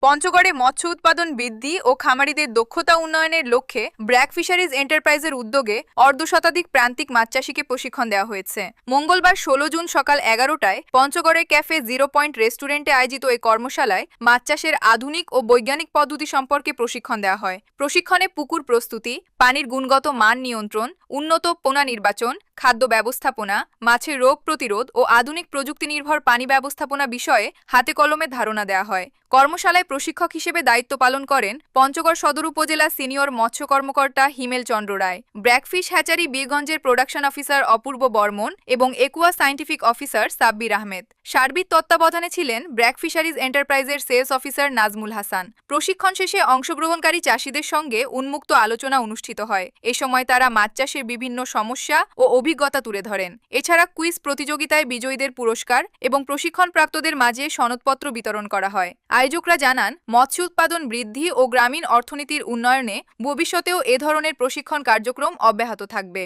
পঞ্চগড়ে মৎস্য উৎপাদন বৃদ্ধি ও খামারিদের দক্ষতা উন্নয়নের লক্ষ্যে ব্র্যাক ফিশারিজ এন্টারপ্রাইজের উদ্যোগে অর্ধশতাধিক প্রান্তিক মাছ চাষীকে প্রশিক্ষণ দেওয়া হয়েছে। মঙ্গলবার ১৬ জুন সকাল ১১টায় পঞ্চগড়ের ক্যাফে 0 পয়েন্ট রেস্টুরেন্টে আয়োজিত এই কর্মশালায় মাছ চাষের আধুনিক ও বৈজ্ঞানিক পদ্ধতি সম্পর্কে প্রশিক্ষণ দেওয়া হয়। প্রশিক্ষণে পুকুর প্রস্তুতি, পানির গুণগত মান নিয়ন্ত্রণ, উন্নত পোনা নির্বাচন, খাদ্য ব্যবস্থাপনা, মাছের রোগ প্রতিরোধ ও আধুনিক প্রযুক্তি নির্ভর পানি ব্যবস্থাপনা বিষয়ে হাতে কলমে ধারণা দেওয়া হয়। কর্মশালায় প্রশিক্ষক হিসেবে দায়িত্ব পালন করেন পঞ্চগড় সদর উপজেলা সিনিয়র মৎস্য কর্মকর্তা হিমেল চন্দ্র রায়, ব্র্যাকফিশ হ্যাচারি বীরগঞ্জের প্রোডাকশন অফিসার অপূর্ব বর্মন এবং aqua scientific officer Sabbir Ahmed. সার্বিক তত্ত্বাবধানে ছিলেন ব্র্যাক ফিশারিজ এন্টারপ্রাইজের সেলস অফিসার নাজমুল হাসান। প্রশিক্ষণ শেষে অংশগ্রহণকারী চাষীদের সঙ্গে উন্মুক্ত আলোচনা অনুষ্ঠিত হয়। এ সময় তারা মাছ চাষের বিভিন্ন সমস্যা ও অভিজ্ঞতা তুলে ধরেন। এছাড়া কুইজ প্রতিযোগিতায় বিজয়ীদের পুরস্কার এবং প্রশিক্ষণপ্রাপ্তদের মাঝে সনদপত্র বিতরণ করা হয়। আয়োজকরা জানান, মৎস্য উৎপাদন বৃদ্ধি ও গ্রামীণ অর্থনীতির উন্নয়নে ভবিষ্যতেও এ ধরনের প্রশিক্ষণ কার্যক্রম অব্যাহত থাকবে।